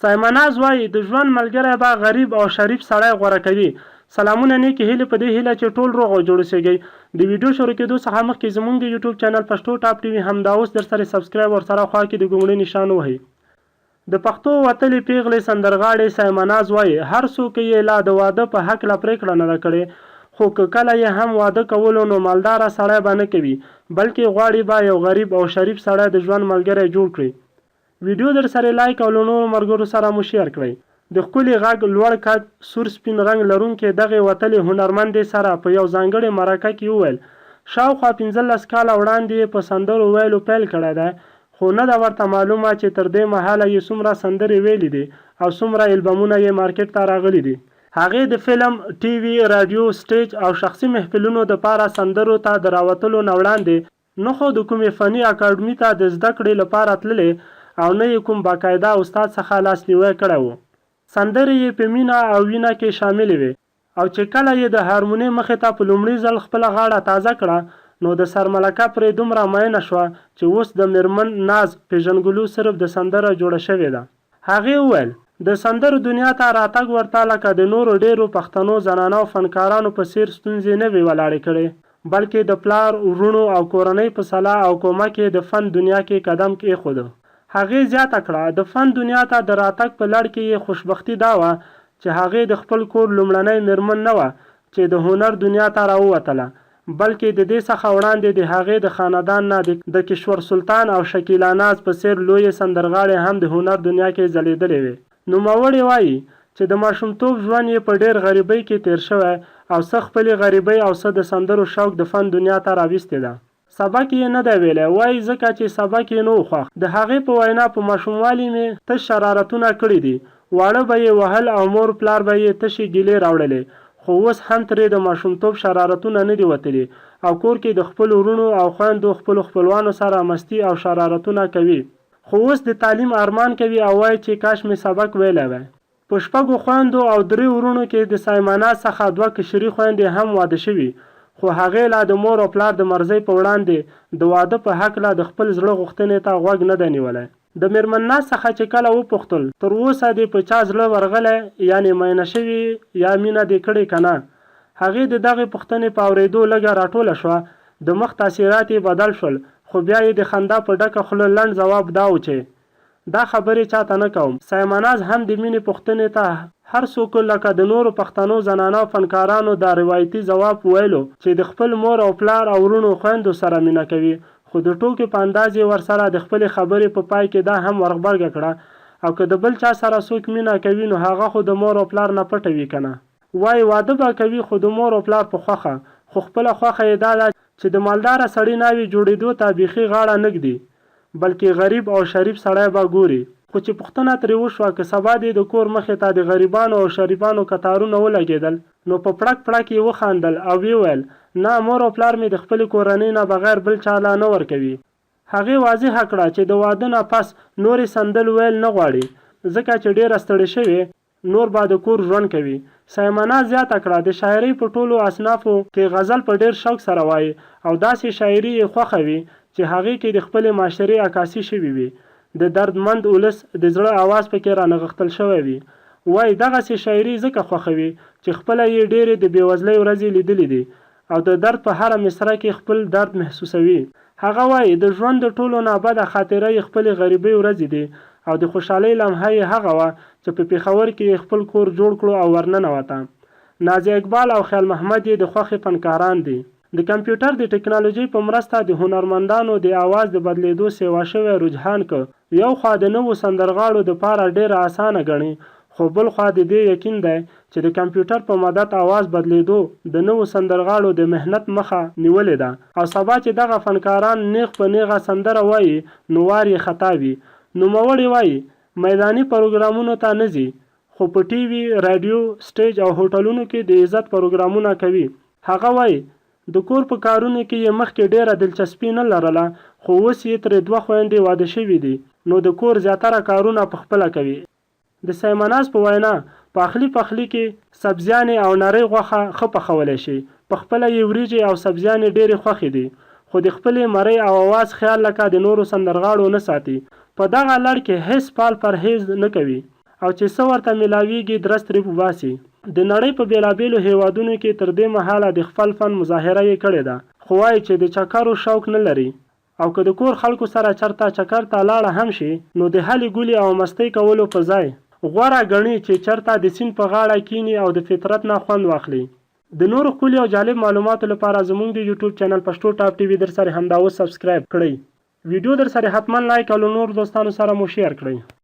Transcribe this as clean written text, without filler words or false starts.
سایمناز وایي د ژوند ملګری به غریب او شریف سړی غوره کوي. سلامونه نیکې هیلې په دې هیله چې ټول روغ او جوړ اوسئ. د ویډیو شروع کېدو څخه مخکې زموږ د یوټیوب چینل پښتو ټاپ ټي وي همدا اوس در سره سبسکرایب ورسره خوا کې د ګونګړي نشان ووهئ. د پښتو وتلې پیغلې سندرغاړې سایمناز وایي هر څوک یې لا د واده په هکله پرېکړه نه ده کړې، خو که کله یې هم واده کولو نو مالداره سړی به نه کوي، بلکې غواړي به یو غریب او شریف سړی د ژوند ملګری جوړ کړي. ویډیو در سره لایک او له نورو ملګرو سره مو شیر کړئ. د ښکلي غږ، لوړ قد، سور سپین رنګ لرونکې دغې وتلې هنرمندې سره په یو ځانګړې مرکه کې وویل شاوخوا 15 کاله وړاندې یې په سندرو ویلو پیل کړی دی، خو نه ده ورته معلومه چې تر دې مهاله یې څومره سندرې ویلي دي او څومره البمونه یې مارکیټ ته راغلي دي. هغې د فلم، ټي وي، راډیو، سټیج او شخصي محفلونو دپاره سندرو ته د راوتلو نه وړاندې نه خو د کومې فني اکاډمي ته د زده کړې لپاره تللې او نه یې کوم باقاعده استاد څخه لاسنیوی کړی و. سندرې یې په مینه او وینه کې شاملې وې او چې کله یې د هارموني مخې ته په لومړي ځل خپله غاړه تازه کړه نو د سرملکه پرې دومره مینه شوه چې اوس د میرمن ناز پیژنګلو صرف د سندره جوړه شوې ده. هغې وویل د سندرو دنیا ته راتګ ورته لکه د نورو ډیرو پښتنو زنانو فنکارانو په څیر ستونزې نه وې ولاړې کړې، بلکې د پلار، ورونو او کورنۍ په صلاح او کومک یې د فن دنیا کې قدم کېښود. هغې زیاته کړه د فن دنیا ته د راتګ په لړ کې یې خوشبختي دا وه چې هغې د خپل کور لومړنۍ میرمن نه وه چې د هنر دنیا ته راووتله، بلکې د دې څخه وړاندې د هغې د خاندان نه د کشور سلطان او شکیلا ناز په څیر لویې سندرغاړې هم د هنر دنیا کې ځلیدلې وې. نوموړې وایي چې د ماشومتوب ژوند یې په ډېر غریبۍ کې تیر شوی او څه خپلې غریبۍ او څه د سندرو شوق د فن دنیا ته راویستی ده. سبق یې نه دی ویلی، وایي ځکه چې سبق یې نه و خوښ. د هغې په وینا په ماشوموالي مې تش شرارتونه کړي دي، واړه به یې وهل او مور پلار به یې تشې ګیلې راوړلې، خو اوس هم ترې د ماشومتوب شرارتونه نه دي وتلي او کور کې د خپلو وروڼو او خویندو خپلو خپلوانو سره مستي او شرارتونه کوي، خو اوس د تعلیم ارمان کوي او وایي چې کاش مې سبق ویلی وی. په 6 خویندو او 3 وروڼو کې د سایمناز څخه 2 کشري خویندې هم واده شوي، خو هغې لا د مور او پلار د مرضۍ په وړاندې د واده په هکله د خپل زړه غوښتنې ته غوږ نه دی نیولی. د میرمن ناز څخه چې کله وپوښتل تر اوسه دې په چا زړه ورغلی یعنې مینه شوي یا مینه دې کړې که نه، هغې د دغې پوښتنې په اورېدو لږه راټوله شوه، د مخ تاثیرات یې بدل شول، خو بیا یې د خندا په ډکه خوله لنډ ځواب دا و چې دا خبرې چاته نه کوم. سایمناز هم د مینې پوښتنې ته هر څوک لکه د نورو پښتنو زنانو فنکارانو دا روایتي ځواب ویلو چې د خپل مور او پلار او وروڼو خویندو سره مینه کوي، خو د ټوکې په انداز یې ورسره د خپلې خبرې په پای کې دا هم ورغبرګه کړه او که د بل چا سره څوک مینه کوي نو هغه خو د مور او پلار نه پټه وي که نه. وایي واده به کوي خو د مور او پلار په خوښه، خو خپله خوښه یې دا ده چې د مالداره سړي ناوې جوړېدو ته بیخي غاړه نه ږدي، بلکې غریب او شریف سړی به ګوري. خو چې پوښتنه ترې وشوه که سبا دې د کور مخې ته د غریبانو او شریفانو کتارونه ولګېدل نو په پړک پړک یې وخندل او ویل نه مور او پلار مې د خپلې کورنۍ نه بغیر بل چا لا نه ورکوي. هغې واضحه کړه چې د واده نه پس نورې سندل ویل نه غواړي ځکه چې ډېره ستړې شوې نور به د کور ژوند کوي. سایمناز زیاته کړه د شاعرۍ په ټولو اصنافو کې غزل په ډېر شوق سره وایي او داسې شاعري یې خوښه وي چې هغې کې د خپلې معاشرې عکاسي شوې وي، د دردمند ولس د زړه آواز پکې رانغښتل شوی وي. وایي دغسې شاعري ځکه خوښوي چې خپله یې ډېرې د بېوزلۍ ورځې لیدلې دي او د درد په هره مصره کې خپل درد محسوسوي. هغه وایي د ژوند د ټولو نه بده خاطره یې خپلې غریبۍ ورځې دي او د خوشحالۍ لمحه یې هغه وه چې په پېښور کې یې خپل کور جوړ کړو او ورننوته. نازي اقبال او خیال محمد یې د خوښې فنکاران دي. د کمپیوټر د ټکنالوژۍ په مرسته د هنرمندانو د آواز د بدلیدو سیوا شوی رجحان که یو خوا د نوو سندرغاړو دپاره ډېره اسانه ګڼي، خو بل خوا د دې یقین دی چې د کمپیوټر په مدد آواز بدلیدو د نوو سندرغاړو د محنت مخه نیولې ده او سبا چې دغه فنکاران نیغ په نیغه سندره وایي نو وار یې خطا وي. نوموړی وایي میداني پروګرامونو ته نه ځي خو په ټي وي، راډیو، سټیج او هوټلونو کې د عزت پروګرامونه کوي. هغه وایي د کور په کارونو کې یې مخکې ډېره دلچسپي نه لرله خو اوس یې ترې 2 خویندې واده شوي دي نو د کور زیاتره کارونه په خپله کوي. د سایمناز په وینا پخلي کې سبزیانې او نرۍ غوښه ښه پخولی شي، په خپله یې وریجې او سبزیانې ډېرې خوښې دي، خو د خپلې مرۍ او اواز خیال لکه د نورو سندرغاړو نه ساتي. په دغه لړ کې هیڅ پال پرهیز نه کوي او چې څه ورته میلاویږي درست ترې وباسي. د نړۍ په بېلابېلو هیوادونو کې تر دې مهاله د خپل فن مظاهره یې کړې ده، خو وایي چې د چکرو شوق نه لري او که د کور خلکو سره چرته چکر ته لاړه هم شي نو د هلې ګولې او مستۍ کولو په ځای غوره ګڼي چې چرته د سیند په غاړه کینی او د فطرت نه خوند واخلي. د نورو ښکلي او جالب معلوماتو لپاره زموږ د یوټیوب چینل پښتو ټاپ ټي وي در سره همدا اوس سبسکرایب کړئ. ویډیو در سره حتما لایک او له نورو دوستانو سره مو شیر کړئ.